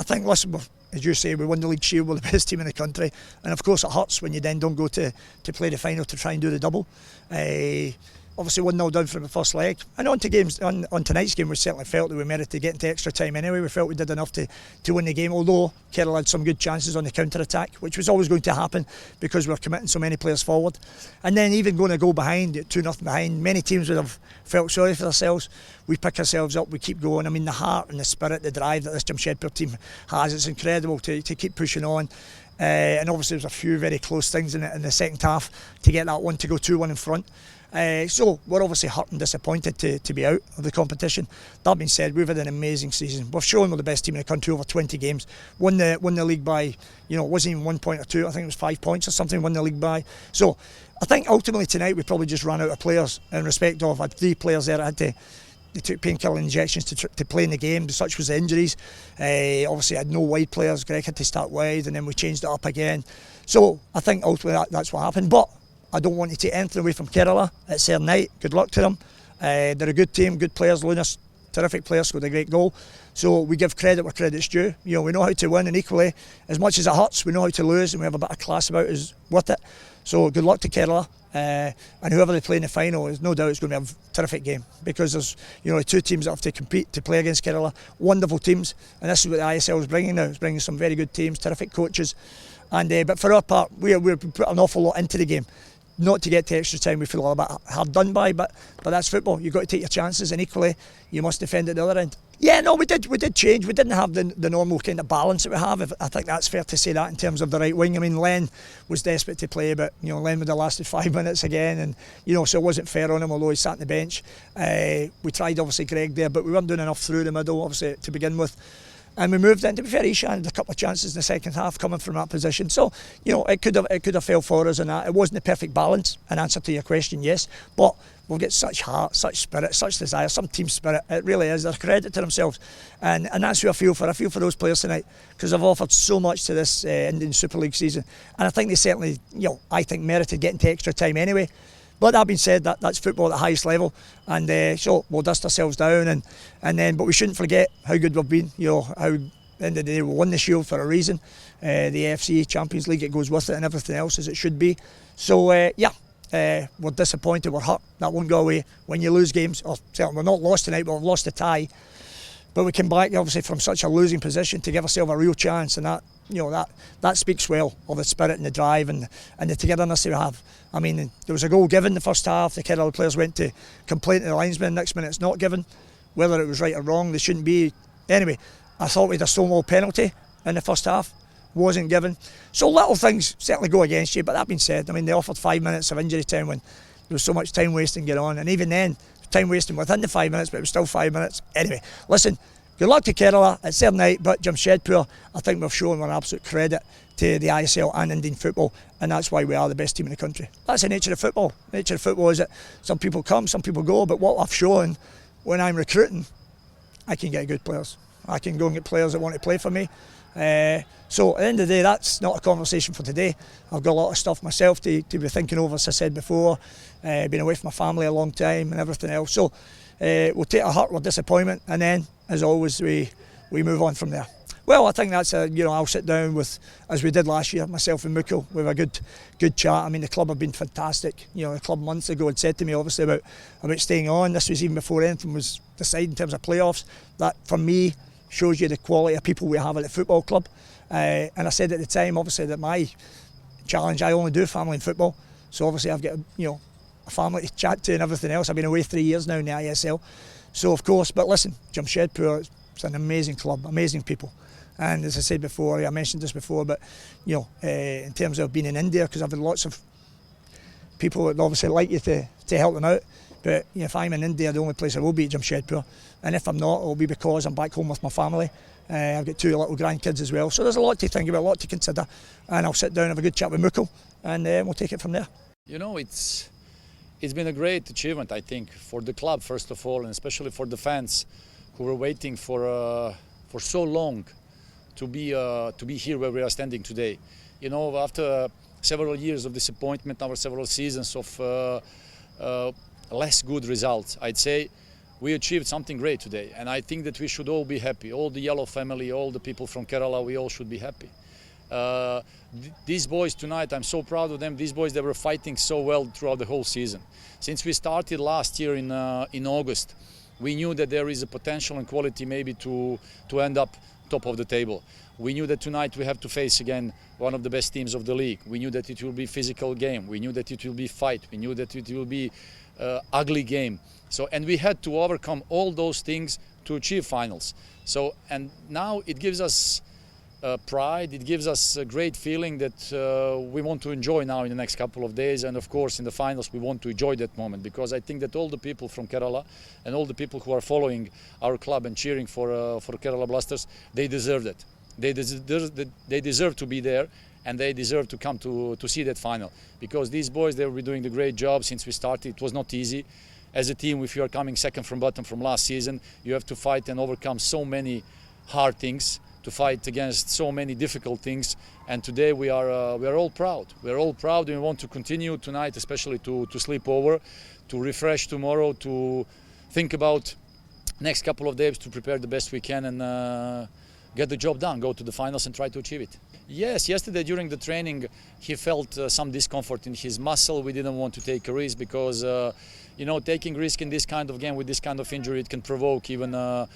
I think, listen, as you say, we won the League Shield, we're the best team in the country, and of course it hurts when you then don't go to play the final to try and do the double. Obviously 1-0 down from the first leg, and on tonight's game we certainly felt that we merited to get into extra time anyway. We felt we did enough to win the game, although Kerala had some good chances on the counter-attack, which was always going to happen because we're committing so many players forward. And then even going to go behind, 2-0 behind, many teams would have felt sorry for themselves. We pick ourselves up, we keep going. I mean, the heart and the spirit, the drive that this Jamshedpur team has, it's incredible to keep pushing on. And obviously there's a few very close things in the second half to get that one to go 2-1 in front. So we're obviously hurt and disappointed to be out of the competition. That being said, we've had an amazing season. We've shown we're the best team in the country over 20 games. Won the league by, it wasn't even 1 point or 2. I think it was 5 points or something. Won the league by. So I think ultimately tonight we probably just ran out of players in respect of had 3 players there that had they took painkiller injections to play in the game. Such was the injuries. Obviously, I had no wide players. Greg had to start wide, and then we changed it up again. So I think ultimately that's what happened. But I don't want to take anything away from Kerala. It's their night. Good luck to them. They're a good team, good players. Lunas, terrific player, scored a great goal. So we give credit where credit's due. We know how to win, and equally, as much as it hurts, we know how to lose, and we have a bit of class about us with it. So good luck to Kerala. And whoever they play in the final, there's no doubt it's going to be a terrific game, because there's 2 teams that have to compete to play against Kerala. Wonderful teams, and this is what the ISL is bringing now. It's bringing some very good teams, terrific coaches, and but for our part, we put an awful lot into the game. Not to get to extra time, we feel a little bit hard done by, but that's football. You've got to take your chances, and equally you must defend at the other end. Yeah, no, we did change. We didn't have the normal kind of balance that we have. I think that's fair to say that in terms of the right wing. I mean, Len was desperate to play, but Len would have lasted 5 minutes again, and so it wasn't fair on him, although he sat on the bench. We tried obviously Greg there, but we weren't doing enough through the middle, obviously, to begin with. And we moved in. To be fair, Ishan had a couple of chances in the second half coming from that position. So, it could have fell for us, and that it wasn't the perfect balance. In answer to your question, yes, but we'll get such heart, such spirit, such desire, some team spirit. It really is. They're a credit to themselves, and that's who I feel for. I feel for those players tonight, because they've offered so much to this Indian Super League season, and I think they certainly, I think merited getting to extra time anyway. But that being said, that's football at the highest level, and so we'll dust ourselves down, and then, but we shouldn't forget how good we've been. How at the end of the day we won the Shield for a reason. The AFC Champions League, it goes with it, and everything else as it should be. So we're disappointed, we're hurt. That won't go away when you lose games. Or certainly we're not lost tonight, but we've lost the tie. But we came back obviously from such a losing position to give ourselves a real chance, and that speaks well of the spirit and the drive and the togetherness that we have. I mean, there was a goal given in the first half. The Kerala players went to complain to the linesman. Next minute it's not given. Whether it was right or wrong, they shouldn't be. Anyway, I thought we had a Stonewall penalty in the first half. Wasn't given. So little things certainly go against you, but that being said, I mean, they offered 5 minutes of injury time when there was so much time wasting going on, and even then, time wasting within the 5 minutes, but it was still 5 minutes. Anyway, listen, good luck to Kerala. It's their night, but Jamshedpur, I think we've shown we're an absolute credit to the ISL and Indian football, and that's why we are the best team in the country. That's the nature of football. The nature of football is that some people come, some people go, but what I've shown when I'm recruiting, I can get good players. I can go and get players that want to play for me. So at the end of the day, that's not a conversation for today. I've got a lot of stuff myself to be thinking over, as I said before. Been away from my family a long time and everything else. So we'll take a hurt with disappointment, and then, as always, we move on from there. Well, I think that's I'll sit down with, as we did last year, myself and Mukul. We have a good chat. I mean, the club have been fantastic. The club months ago had said to me, obviously, about staying on. This was even before anything was decided in terms of playoffs. That, for me, shows you the quality of people we have at the football club. And I said at the time, obviously, that my challenge, I only do family and football. So obviously I've got a family to chat to and everything else. I've been away 3 years now in the ISL. So of course, but listen, Jamshedpur, it's an amazing club, amazing people. And as I said before, I mentioned this before, but in terms of being in India, because I've had lots of people that obviously like you to help them out. But if I'm in India, the only place I will be at Jamshedpur. And if I'm not, it'll be because I'm back home with my family. I've got 2 little grandkids as well. So there's a lot to think about, a lot to consider. And I'll sit down and have a good chat with Mukul, and we'll take it from there. It's been a great achievement, I think, for the club, first of all, and especially for the fans who were waiting for so long to be here where we are standing today. After several years of disappointment, after several seasons of less good results, I'd say, we achieved something great today, and I think that we should all be happy. All the Yellow family, all the people from Kerala, we all should be happy. These boys tonight, I'm so proud of them. These boys, they were fighting so well throughout the whole season. Since we started last year in August, we knew that there is a potential and quality maybe to end up top of the table. We knew that tonight we have to face again one of the best teams of the league. We knew that it will be a physical game. We knew that it will be fight. We knew that it will be ugly game. So, and we had to overcome all those things to achieve finals. So, and now it gives us pride. It gives us a great feeling that we want to enjoy now in the next couple of days. And of course, in the finals, we want to enjoy that moment, because I think that all the people from Kerala and all the people who are following our club and cheering for Kerala Blasters, they deserve that. They deserve to be there, and they deserve to come to see that final, because these boys, they will be doing the great job since we started. It was not easy. As a team, if you are coming second from bottom from last season, you have to fight and overcome so many hard things, to fight against so many difficult things. And today we are all proud. We are all proud, and we want to continue tonight, especially to sleep over, to refresh tomorrow, to think about next couple of days, to prepare the best we can and get the job done, go to the finals and try to achieve it. Yes, yesterday during the training he felt some discomfort in his muscle. We didn't want to take a risk because you know, taking risk in this kind of game with this kind of injury, it can provoke even a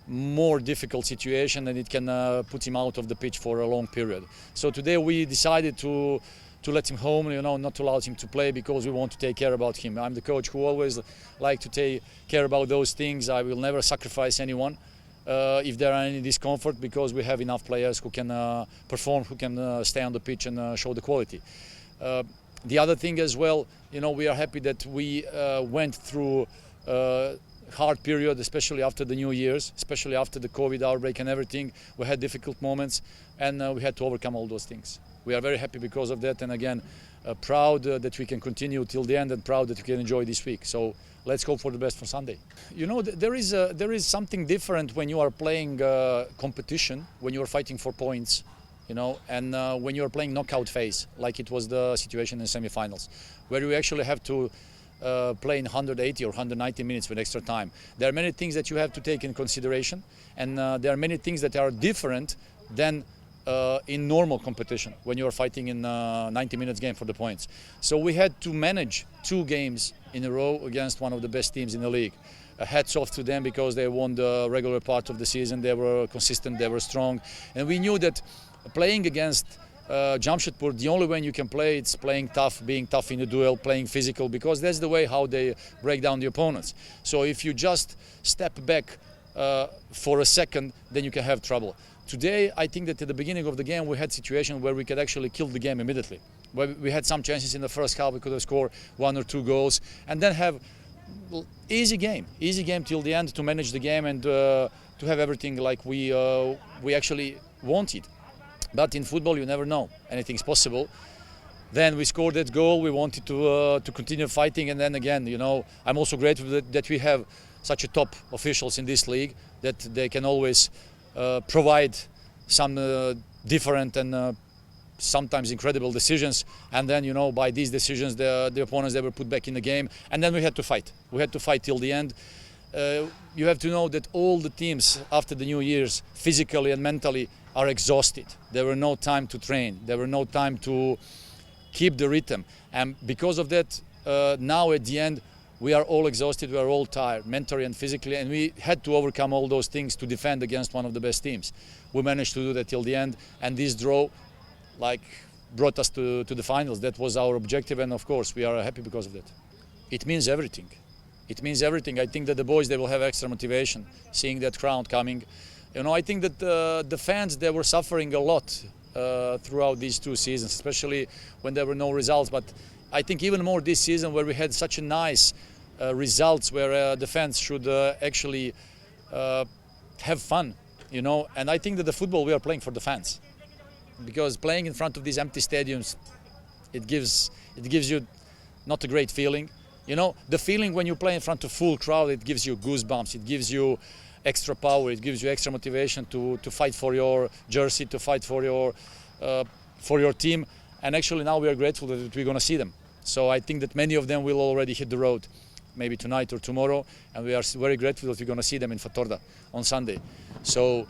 more difficult situation, and it can put him out of the pitch for a long period. So today we decided to let him home, you know, not to allow him to play, because we want to take care about him. I'm the coach who always like to take care about those things. I will never sacrifice anyone if there are any discomfort, because we have enough players who can perform, who can stay on the pitch and show the quality. The other thing as well, you know, we are happy that we went through a hard period, especially after the New Year's, especially after the COVID outbreak and everything. We had difficult moments, and we had to overcome all those things. We are very happy because of that, and again, proud that we can continue till the end, and proud that we can enjoy this week. So let's hope for the best for Sunday. You know, there is something different when you are playing competition, when you are fighting for points, you know, and when you are playing knockout phase, like it was the situation in semi-finals, where you actually have to play in 180 or 190 minutes with extra time. There are many things that you have to take in consideration, and there are many things that are different than in normal competition when you are fighting in 90 minutes game for the points. So we had to manage 2 games in a row against one of the best teams in the league. Hats off to them, because they won the regular part of the season. They were consistent, they were strong, and we knew that playing against Jamshedpur, the only way you can play, it's playing tough, being tough in the duel, playing physical, because that's the way how they break down the opponents. So if you just step back for a second, then you can have trouble. Today, I think that at the beginning of the game, we had situations where we could actually kill the game immediately. Where we had some chances in the first half, we could have scored 1 or 2 goals, and then have easy game till the end, to manage the game and to have everything like we actually wanted. But in football, you never know. Anything's possible. Then we scored that goal. We wanted to continue fighting, and then again, you know, I'm also grateful that we have such a top officials in this league, that they can always provide some different and sometimes incredible decisions, and then, you know, by these decisions the opponents, they were put back in the game, and then we had to fight. We had to fight till the end. You have to know that all the teams after the New Year's, physically and mentally, are exhausted. There were no time to train. There were no time to keep the rhythm, and because of that, now at the end, we are all exhausted, we are all tired, mentally and physically, and we had to overcome all those things to defend against one of the best teams. We managed to do that till the end, and this draw brought us to the finals. That was our objective, and of course we are happy because of that. It means everything. It means everything. I think that the boys, they will have extra motivation seeing that crowd coming. You know, I think that the fans, they were suffering a lot throughout these 2 seasons, especially when there were no results. But I think even more this season, where we had such a nice results, where the fans should actually have fun, you know. And I think that the football, we are playing for the fans, because playing in front of these empty stadiums, it gives you not a great feeling. You know, the feeling when you play in front of full crowd, it gives you goosebumps, it gives you extra power, it gives you extra motivation to fight for your jersey, to fight for your team. And actually now we are grateful that we're going to see them. So I think that many of them will already hit the road. maybe tonight or tomorrow, and we are very grateful that we're going to see them in Fatorda on Sunday. So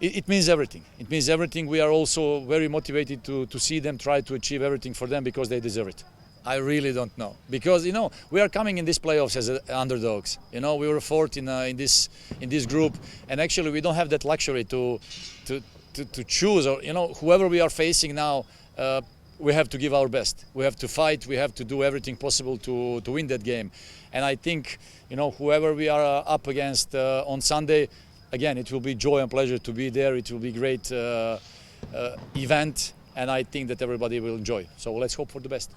it means everything. It means everything. We are also very motivated to see them try to achieve everything for them because they deserve it. I really don't know, because we are coming in these playoffs as underdogs. We were fourth in this group, and actually we don't have that luxury to choose, or whoever we are facing now. We have to give our best. We have to fight. We have to do everything possible to win that game. And I think whoever we are up against on Sunday, again, it will be joy and pleasure to be there. It will be a great event, and I think that everybody will enjoy. So let's hope for the best.